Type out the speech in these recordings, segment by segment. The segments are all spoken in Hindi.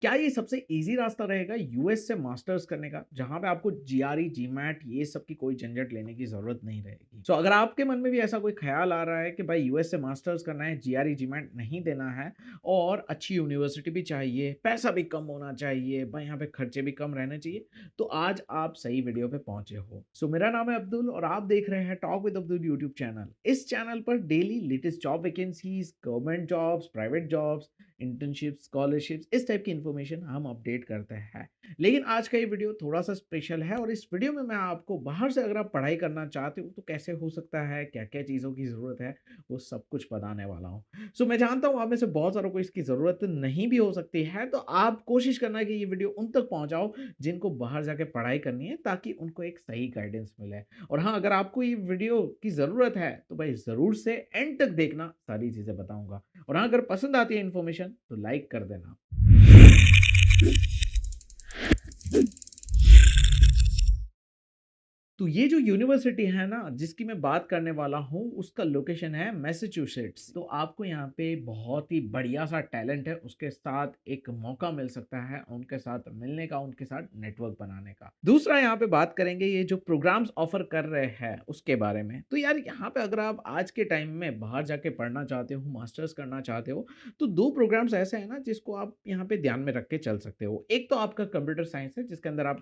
क्या ये सबसे ईज़ी रास्ता रहेगा यूएस से मास्टर्स करने का, जहाँ पे आपको जीआरई, जीमैट ये सब की कोई झंझट लेने की ज़रूरत नहीं रहेगी? सो अगर आपके मन में भी ऐसा कोई ख़्याल आ रहा है कि भाई यूएस से मास्टर्स करना है, जीआरई, जीमैट नहीं देना है और अच्छी यूनिवर्सिटी भी चाहिए, पैसा भी कम होना चाहिए, भाई यहाँ पे खर्चे भी कम रहने चाहिए, तो आज आप सही वीडियो पे पहुँचे हो। सो मेरा नाम है अब्दुल और आप देख रहे हैं talk with Abdul YouTube channel. इस चैनल पर daily latest job vacancies, government jobs, private jobs, internships, scholarships इस टाइप की इन्फॉर्मेशन हम अपडेट करते हैं। लेकिन आज का ये वीडियो थोड़ा-सा स्पेशल है और इस वीडियो में मैं आपको बाहर से अगर आप पढ़ाई करना चाहते हो तो कैसे हो सकता है, क्या-क्या चीज़ों की ज़रूरत है, वो सब कुछ बताने वाला हूँ। सो मैं जानता हूँ आप में से बहुत सारों को इसकी ज़रूरत नहीं भी हो सकती है, तो आप कोशिश करना कि ये वीडियो उन तक पहुँचाओ जिनको बाहर जाके पढ़ाई करनी है ताकि उनको एक सही गाइडेंस मिले। और हाँ, अगर आपको ये वीडियो की ज़रूरत है तो भाई ज़रूर से एंड तक देखना, सारी चीज़ें बताऊँगा। और हाँ, अगर पसंद आती है इन्फॉर्मेशन तो लाइक कर देना। तो ये जो यूनिवर्सिटी है ना जिसकी मैं बात करने वाला हूँ उसका लोकेशन है मैसाचुसेट्स। तो आपको यहाँ पे बहुत ही बढ़िया सा टैलेंट है, उसके साथ एक मौका मिल सकता है उनके साथ मिलने का, उनके साथ नेटवर्क बनाने का। दूसरा यहाँ पे बात करेंगे ये जो प्रोग्राम्स ऑफर कर रहे हैं उसके बारे में। तो यार यहाँ पे अगर आप आज के टाइम में बाहर जाके पढ़ना चाहते हो, मास्टर्स करना चाहते हो, तो दो प्रोग्राम्स ऐसे हैं ना जिसको आप यहाँ पे ध्यान में रख के चल सकते हो। एक तो आपका कंप्यूटर साइंस है जिसके अंदर आप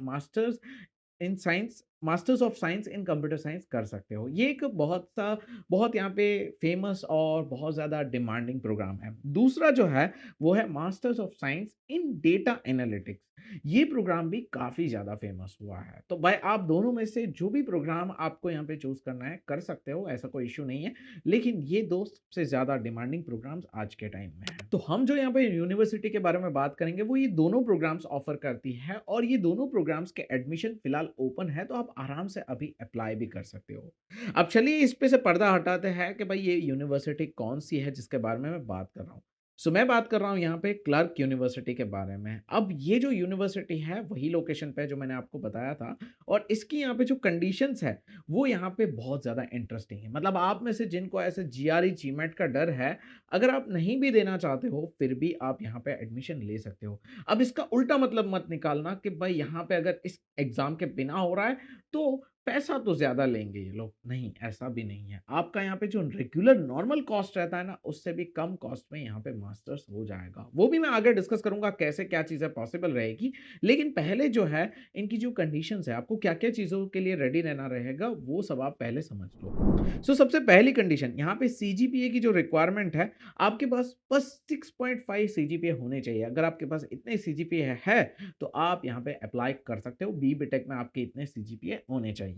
masters of science in computer science कर सकते हो। ये एक बहुत यहाँ पे फेमस और बहुत ज़्यादा डिमांडिंग प्रोग्राम है। दूसरा जो है वो है masters of science in data analytics. ये प्रोग्राम भी काफ़ी ज़्यादा फेमस हुआ है। तो भाई आप दोनों में से जो भी प्रोग्राम आपको यहाँ पे चूज़ करना है कर सकते हो, ऐसा कोई इश्यू नहीं है। लेकिन ये दो सबसे ज़्यादा डिमांडिंग प्रोग्राम्स आज के टाइम में हैं। तो हम जो यहाँ पे यूनिवर्सिटी के बारे में बात करेंगे वो ये दोनों प्रोग्राम्स ऑफर करती है और ये दोनों प्रोग्राम्स के एडमिशन फिलहाल ओपन है, तो आप आराम से अभी अप्लाई भी कर सकते हो। अब चलिए इस पे से पर्दा हटाते हैं कि भाई ये यूनिवर्सिटी कौन सी है जिसके बारे में मैं बात कर रहा हूँ। सो मैं बात कर रहा हूँ यहाँ पे क्लर्क यूनिवर्सिटी के बारे में। अब ये जो यूनिवर्सिटी है वही लोकेशन पे है जो मैंने आपको बताया था और इसकी यहाँ पे जो कंडीशंस है वो यहाँ पे बहुत ज़्यादा इंटरेस्टिंग है। मतलब आप में से जिनको ऐसे जीआरई, जीमैट का डर है, अगर आप नहीं भी देना चाहते हो फिर भी आप यहाँ पे एडमिशन ले सकते हो। अब इसका उल्टा मतलब मत निकालना कि भाई यहाँ पे अगर इस एग्ज़ाम के बिना हो रहा है तो पैसा तो ज़्यादा लेंगे ये लोग। नहीं, ऐसा भी नहीं है। आपका यहाँ पे जो रेगुलर नॉर्मल कॉस्ट रहता है ना उससे भी कम कॉस्ट में यहाँ पे मास्टर्स हो जाएगा। वो भी मैं आगे डिस्कस करूँगा कैसे क्या चीज़ें पॉसिबल रहेगी। लेकिन पहले जो है इनकी जो कंडीशंस है, आपको क्या-क्या चीज़ों के लिए रेडी रहना रहेगा वो सब आप पहले समझ लो। सो सबसे पहली कंडीशन यहाँ पे सीजीपीए की जो रिक्वायरमेंट है, आपके पास बस 6.5 सीजीपीए होने चाहिए। अगर आपके पास इतने सीजीपीए है तो आप यहाँ पे अप्लाई कर सकते हो। बीटेक में आपके इतने सीजीपीए होने चाहिए।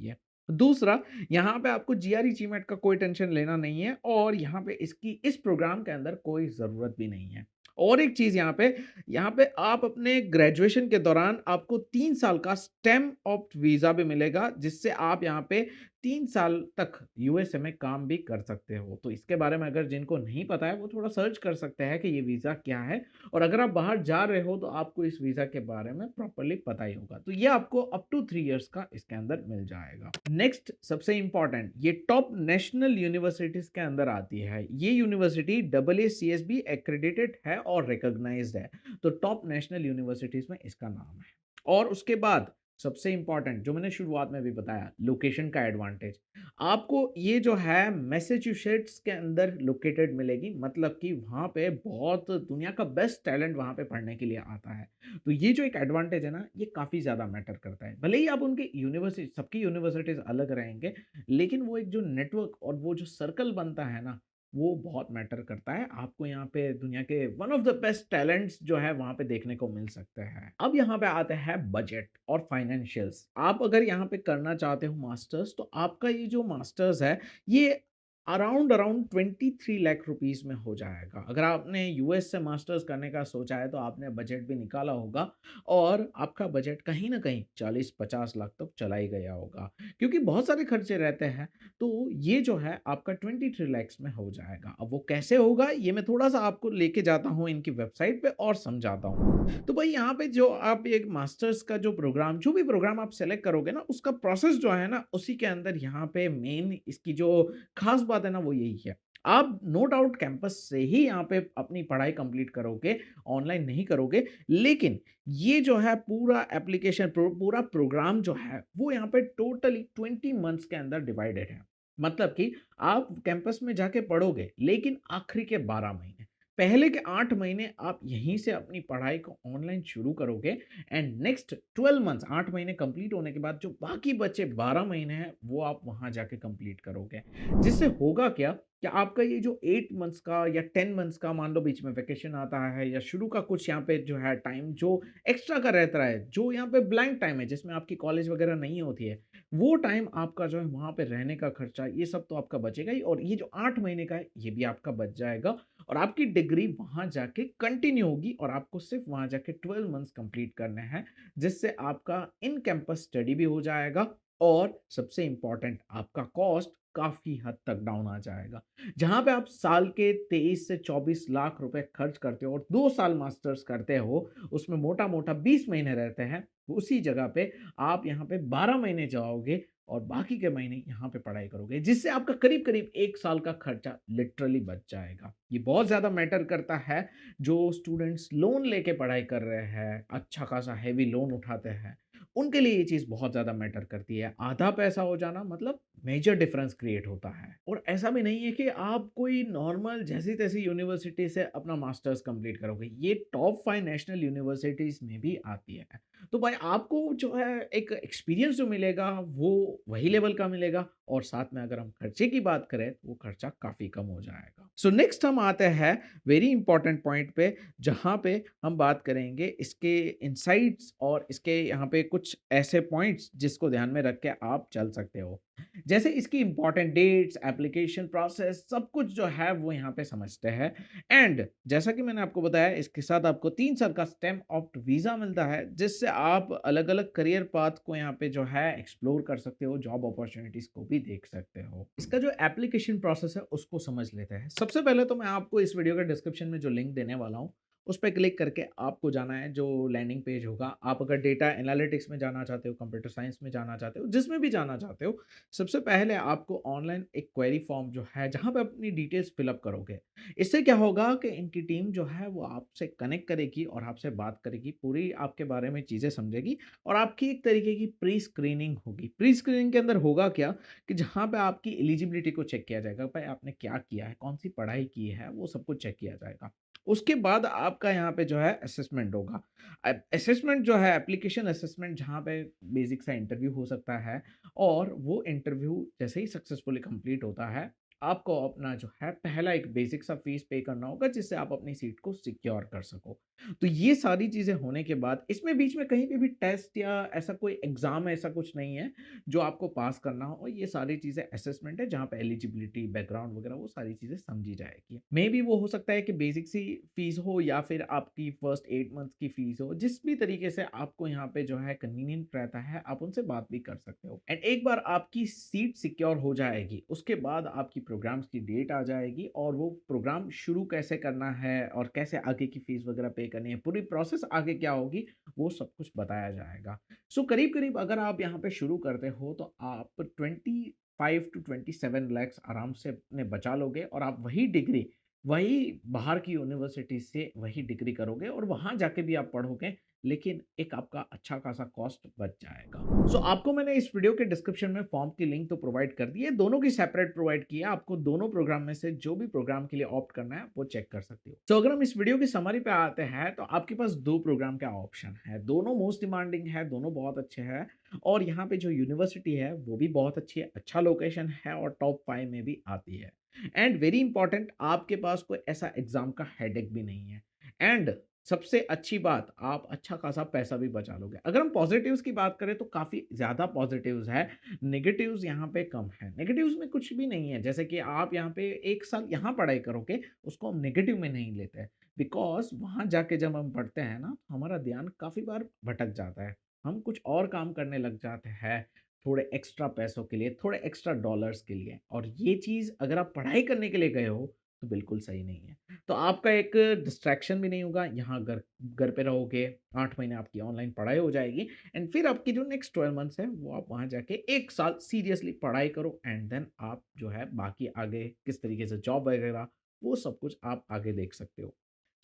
दूसरा, यहाँ पे आपको जीआरई, जीमैट का कोई टेंशन लेना नहीं है और यहाँ पे इस प्रोग्राम के अंदर कोई ज़रूरत भी नहीं है। और एक चीज़ यहाँ पे आप अपने ग्रेजुएशन के दौरान आपको 3 साल का स्टेम ऑप्ट वीज़ा भी मिलेगा, जिससे आप यहाँ पे 3 साल तक यूएसए में काम भी कर सकते हो। तो इसके बारे में अगर जिनको नहीं पता है वो थोड़ा सर्च कर सकते हैं कि ये वीज़ा क्या है और अगर आप बाहर जा रहे हो तो आपको इस वीज़ा के बारे में प्रॉपर्ली पता ही होगा। तो ये आपको अप टू 3 इयर्स का इसके अंदर मिल जाएगा। नेक्स्ट सबसे इंपॉर्टेंट, ये टॉप नेशनल यूनिवर्सिटीज़ के अंदर आती है। ये यूनिवर्सिटी AACSB एक्रेडिटेड है और रिकॉग्नाइज्ड है। तो टॉप नेशनल यूनिवर्सिटीज़ में इसका नाम है। और उसके बाद सबसे इंपॉर्टेंट जो मैंने शुरुआत में भी बताया, लोकेशन का एडवांटेज। आपको ये जो है मैसाचुसेट्स के अंदर लोकेटेड मिलेगी, मतलब कि वहाँ पे बहुत दुनिया का बेस्ट टैलेंट वहाँ पे पढ़ने के लिए आता है। तो ये जो एक एडवांटेज है ना, ये काफ़ी ज़्यादा मैटर करता है। भले ही आप उनके यूनिवर्सिटी, सबकी यूनिवर्सिटीज़ अलग रहेंगे, लेकिन वो एक जो नेटवर्क और वो जो सर्कल बनता है ना, वो बहुत मैटर करता है। आपको यहाँ पे दुनिया के one of the best talents जो है वहाँ पे देखने को मिल सकते हैं। अब यहाँ पे आते हैं बजट और फाइनेंशियल्स। आप अगर यहाँ पे करना चाहते हो मास्टर्स तो आपका ये जो मास्टर्स है ये अराउंड अराउंड 23 लाख रुपीस में हो जाएगा। अगर आपने यूएस से मास्टर्स करने का सोचा है तो आपने बजट भी निकाला होगा और आपका बजट कहीं ना कहीं 40-50 लाख तक चला ही गया होगा, क्योंकि बहुत सारे खर्चे रहते हैं। तो ये जो है आपका 23 लैक्स में हो जाएगा। अब वो कैसे होगा ये मैं थोड़ा सा आपको लेके जाता हूँ इनकी वेबसाइट पे और समझाता हूँ। तो भाई यहाँ पे जो आप एक मास्टर्स का जो प्रोग्राम, जो भी प्रोग्राम आप सेलेक्ट करोगे ना उसका प्रोसेस जो है ना उसी के अंदर यहाँ पे मेन इसकी जो खास बात है ना वो यही है। आप नो डाउट कैंपस से ही यहाँ पे अपनी पढ़ाई कंप्लीट करोगे, ऑनलाइन नहीं करोगे, लेकिन ये जो है पूरा एप्लीकेशन पूरा प्रोग्राम जो है, वो यहाँ पे टोटली 20 मंथ्स के अंदर डिवाइडेड है। मतलब कि आप कैंपस में जाके पढ़ोगे, लेकिन आखिरी के 12 महीने, पहले के 8 महीने आप यहीं से अपनी पढ़ाई को ऑनलाइन शुरू करोगे एंड नेक्स्ट 12 मंथ्स 8 महीने कंप्लीट होने के बाद जो बाकी बचे 12 महीने हैं, वो आप वहाँ जाके कंप्लीट करोगे। जिससे होगा क्या कि आपका ये जो 8 मंथ्स का या 10 मंथ्स का मान लो बीच में वैकेशन आता है या शुरू का कुछ यहाँ पे जो है टाइम जो एक्स्ट्रा का रहता है, जो यहाँ पे ब्लैंक टाइम है जिसमें आपकी कॉलेज वगैरह नहीं होती है, वो टाइम आपका जो है वहाँ पे रहने का खर्चा ये सब तो आपका बचेगा ही और ये जो 8 महीने का है, ये भी आपका बच जाएगा और आपकी डिग्री वहाँ जाके कंटिन्यू होगी और आपको सिर्फ वहाँ जाके 12 मंथ्स कंप्लीट करने हैं, जिससे आपका इन कैंपस स्टडी भी हो जाएगा और सबसे इम्पोर्टेंट आपका कॉस्ट काफ़ी हद तक डाउन आ जाएगा। जहाँ पे आप साल के 23 से 24 लाख रुपए खर्च करते हो और 2 साल मास्टर्स करते हो, उसमें मोटा-मोटा 20 महीने रहते हैं, उसी जगह पे आप यहाँ पे 12 महीने जाओगे और बाकी के महीने यहाँ पे पढ़ाई करोगे, जिससे आपका करीब-करीब 1 साल का खर्चा लिटरली बच जाएगा। ये बहुत ज़्यादा मैटर करता है, जो स्टूडेंट्स लोन लेके पढ़ाई कर रहे हैं, अच्छा खासा हेवी लोन उठाते हैं, उनके लिए ये चीज़ बहुत ज़्यादा मैटर करती है। आधा पैसा हो जाना मतलब मेजर डिफरेंस क्रिएट होता है और ऐसा भी नहीं है कि आप कोई नॉर्मल जैसी-तैसी यूनिवर्सिटी से अपना मास्टर्स कंप्लीट करोगे। ये टॉप 5 नेशनल यूनिवर्सिटीज़ में भी आती है। तो भाई आपको जो है एक एक्सपीरियंस जो मिलेगा वो वही लेवल का मिलेगा और साथ में अगर हम खर्चे की बात करें तो वो खर्चा काफ़ी कम हो जाएगा। सो नेक्स्ट हम आते हैं वेरी इंपॉर्टेंट पॉइंट पे जहाँ पे हम बात करेंगे इसके इनसाइट्स और इसके यहाँ पे कुछ ऐसे पॉइंट्स जिसको ध्यान में रख के आप चल सकते हो। जैसे इसकी इंपॉर्टेंट डेट्स, एप्लीकेशन प्रोसेस सब कुछ जो है वो यहाँ पे समझते हैं एंड जैसा कि मैंने आपको बताया इसके साथ आपको 3 साल का स्टेम ऑप्ट वीज़ा मिलता है जिससे आप अलग-अलग करियर पाथ को यहाँ पे जो है एक्सप्लोर कर सकते हो, जॉब अपॉर्चुनिटीज़ को भी देख सकते हो। इसका जो एप्लीकेशन प्रोसेस है उसको समझ लेते हैं। सबसे पहले तो मैं आपको इस वीडियो के डिस्क्रिप्शन में जो लिंक देने वाला हूँ उस पे क्लिक करके आपको जाना है जो लैंडिंग पेज होगा। आप अगर डेटा एनालिटिक्स में जाना चाहते हो, कंप्यूटर साइंस में जाना चाहते हो, जिसमें भी जाना चाहते हो, सबसे पहले आपको ऑनलाइन एक क्वेरी फॉर्म जो है जहाँ पे अपनी डिटेल्स फिलअप करोगे। इससे क्या होगा कि इनकी टीम जो है वो आपसे कनेक्ट करेगी और आपसे बात करेगी, पूरी आपके बारे में चीज़ें समझेगी और आपकी एक तरीके की प्री स्क्रीनिंग होगी। प्री स्क्रीनिंग के अंदर होगा क्या कि जहाँ पे आपकी एलिजिबिलिटी को चेक किया जाएगा, भाई आपने क्या किया है, कौन सी पढ़ाई की है, वो सब कुछ चेक किया जाएगा। उसके बाद आपका यहाँ पे जो है असेसमेंट होगा। असेसमेंट जो है एप्लीकेशन असेसमेंट जहाँ पे बेसिक सा इंटरव्यू हो सकता है और वो इंटरव्यू जैसे ही सक्सेसफुली कंप्लीट होता है, आपको अपना जो है पहला एक बेसिक सा फीस पे करना होगा जिससे आप अपनी सीट को सिक्योर कर सको। तो ये सारी चीज़ें होने के बाद इसमें बीच में कहीं पे भी टेस्ट या ऐसा कोई एग्ज़ाम ऐसा कुछ नहीं है, जो आपको पास करना हो और ये सारी चीज़ें असेसमेंट है जहाँ पे एलिजिबिलिटी, बैकग्राउंड वगैरह वो सारी चीज़ें समझी जाएगी। मेबी वो हो सकता है कि बेसिक सी फीस हो या फिर आपकी फर्स्ट 8 मंथ्स की फीस हो, जिस भी तरीके से आपको यहाँ पे जो है कन्वीनिएंट रहता है, आप उनसे बात भी कर सकते हो। एंड एक बार आपकी सीट सिक्योर हो जाएगी, उसके बाद आपकी प्रोग्राम्स की डेट आ जाएगी और वो प्रोग्राम शुरू कैसे करना है और कैसे आगे की फीस वगैरह पे करनी है, पूरी प्रोसेस आगे क्या होगी, वो सब कुछ बताया जाएगा। सो करीब-करीब अगर आप यहाँ पे शुरू करते हो तो आप 25 टू 27 लैक्स आराम से अपने बचा लोगे और आप वही डिग्री, वही बाहर की यूनिवर्सिटी से वही डिग्री करोगे और वहाँ जाके भी आप पढ़ोगे, लेकिन एक आपका अच्छा खासा कॉस्ट बच जाएगा। सो आपको मैंने इस वीडियो के डिस्क्रिप्शन में फॉर्म की लिंक तो प्रोवाइड कर दी है, दोनों की सेपरेट प्रोवाइड की है। आपको दोनों प्रोग्राम में से जो भी प्रोग्राम के लिए ऑप्ट करना है, वो चेक कर सकते हो। तो अगर हम इस वीडियो की समरी पे आते हैं, तो आपके पास 2 प्रोग्राम का ऑप्शन है। दोनों मोस्ट डिमांडिंग है, दोनों बहुत अच्छे हैं और यहाँ पे जो यूनिवर्सिटी है, वो भी बहुत अच्छी है, अच्छा लोकेशन है और टॉप 5 में भी आती है। एंड वेरी इंपॉर्टेंट आपके पास कोई ऐसा एग्ज़ाम का हेडेक भी नहीं है एंड सबसे अच्छी बात आप अच्छा खासा पैसा भी बचा लोगे। अगर हम पॉजिटिव्स की बात करें तो काफ़ी ज़्यादा पॉजिटिव्स है, नेगेटिव्स यहाँ पे कम है। नेगेटिव्स में कुछ भी नहीं है, जैसे कि आप यहाँ पे 1 साल यहाँ पढ़ाई करोगे, उसको हम नेगेटिव में नहीं लेते हैं। बिकॉज़ वहाँ जाके जब हम पढ़ते हैं ना, हमारा ध्यान काफ़ी बार भटक जाता है। हम कुछ और काम करने लग जाते हैं, थोड़े एक्स्ट्रा पैसों के लिए, थोड़े एक्स्ट्रा डॉलर्स के लिए और ये चीज़ अगर आप पढ़ाई करने के लिए गए हो, तो बिल्कुल सही नहीं है। तो आपका एक डिस्ट्रैक्शन भी नहीं होगा, यहाँ घर घर पे रहोगे, 8 महीने आपकी ऑनलाइन पढ़ाई हो जाएगी एंड फिर आपकी जो नेक्स्ट 12 मंथ्स है, वो आप वहाँ जाके 1 साल सीरियसली पढ़ाई करो एंड देन आप जो है बाकी आगे किस तरीके से जॉब वगैरह, वो सब कुछ आप आगे देख सकते हो।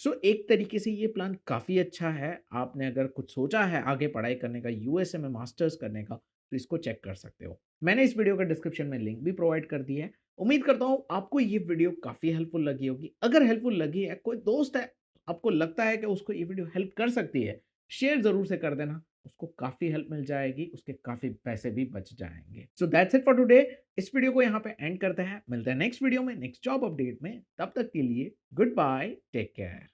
सो एक तरीके से ये प्लान काफ़ी अच्छा है, आपने अगर कुछ सोचा है आगे पढ़ाई करने का, यूएसए में मास्टर्स करने का, तो इसको चेक कर सकते हो। मैंने इस वीडियो का डिस्क्रिप्शन में लिंक भी प्रोवाइड कर दी है। उम्मीद करता हूँ आपको ये वीडियो काफ़ी हेल्पफुल लगी होगी। अगर हेल्पफुल लगी है, कोई दोस्त है, आपको लगता है कि उसको ये वीडियो हेल्प कर सकती है, शेयर ज़रूर से कर देना। उसको काफ़ी हेल्प मिल जाएगी, उसके काफ़ी पैसे भी बच जाएँगे। So that's it for today. इस वीडियो को यहाँ पे एंड करते हैं। मिलते हैं नेक्स्ट वीडियो में, नेक्स्ट जॉब अपडेट में। तब तक के लिए गुड बाय, टेक केयर।